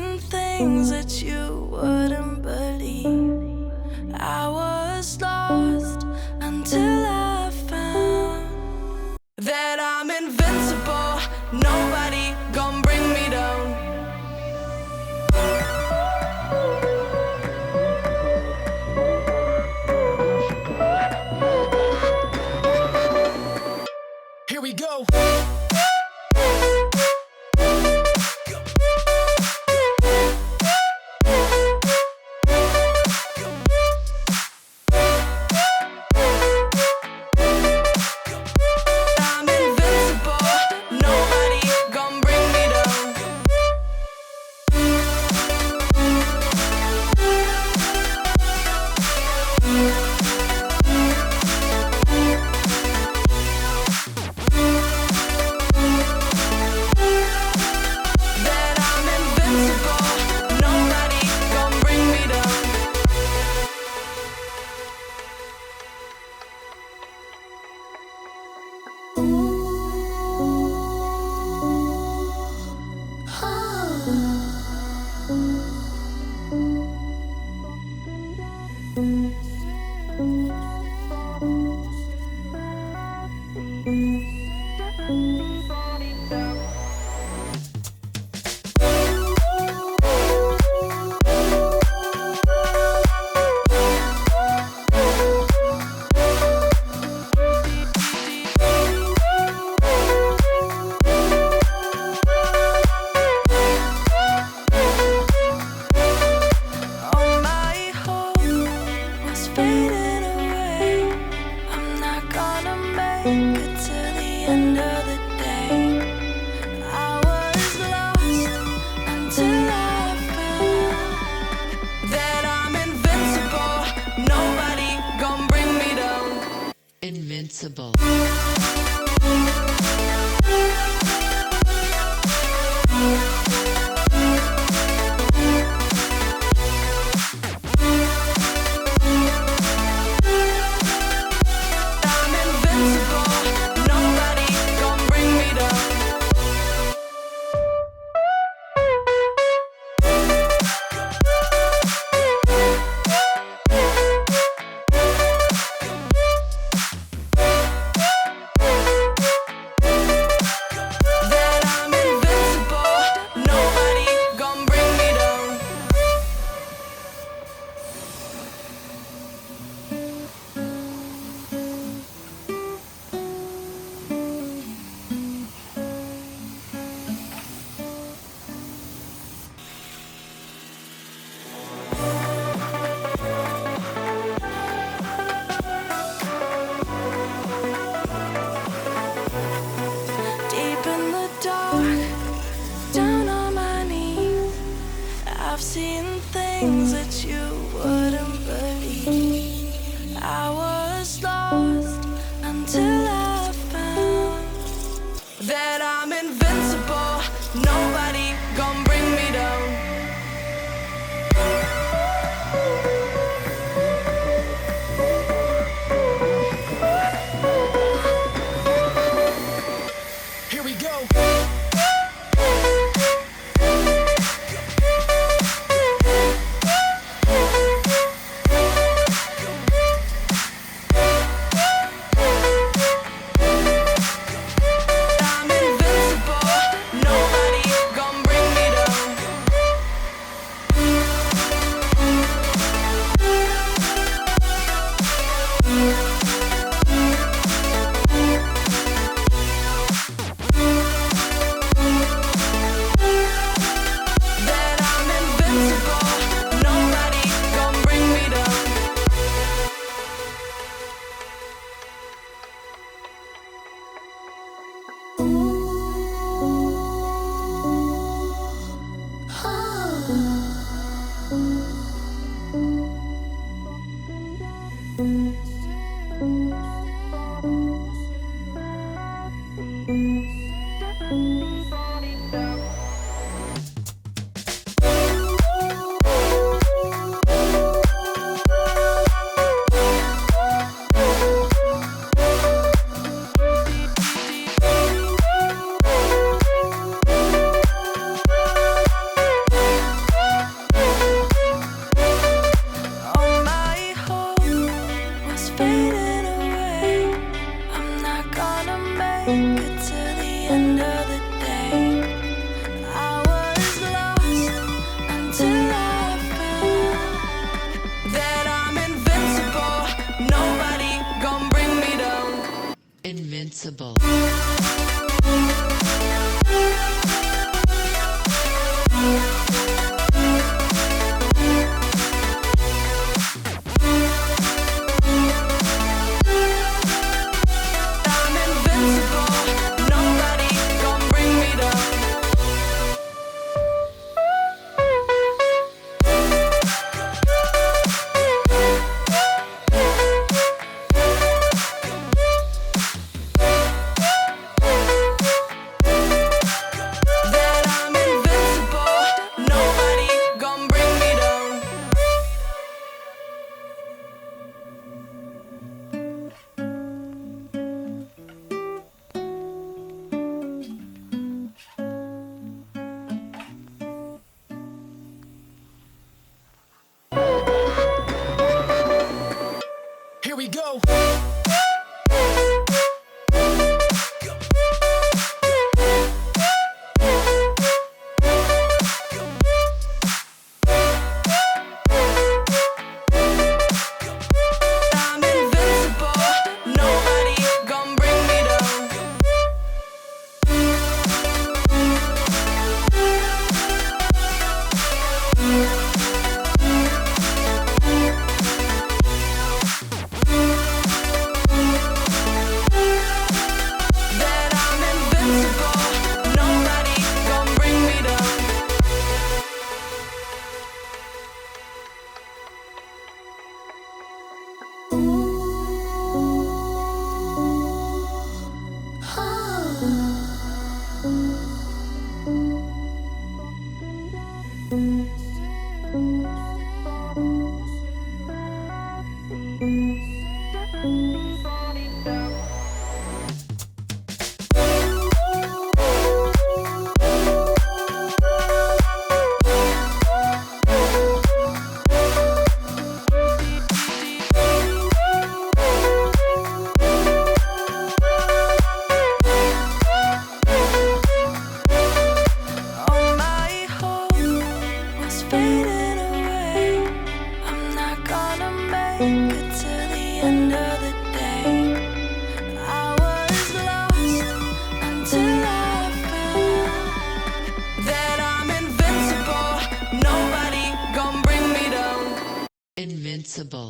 seen things that you wouldn't believe. I was lost until I found that I'm invincible. Nobody gon' bring me down. Here we go. I'm invincible. Nobody gon' bring me down. That I'm invincible. Nobody gon' bring me down. All my hope was fading away. I'm not gonna make it till the end of the day. I was lost until I found that I'm invincible. Nobody gon' bring me down. Invincible. I'm invincible. Nobody gon' bring me down. That I'm invincible. Nobody gon' bring me down. Deep in the dark, down on my knees, I've seen things that you wouldn't believe. I was lost until I found that I'm invincible. Nobody gon' bring me down. Here we go. until I found that I'm invincible. Nobody gon' bring me down. Invincible. I'm invincible. Nobody gon' bring me down. That I'm invincible. Nobody gon' bring me down. Here we go. I'm invincible. Nobody gon' bring me down. That I'm invincible. Nobody gon' bring me down. All my hope was fading away. I'm not gonna make it to the end of the day. I was lost until I found that I'm invincible. Nobody gon' bring me down. Invincible.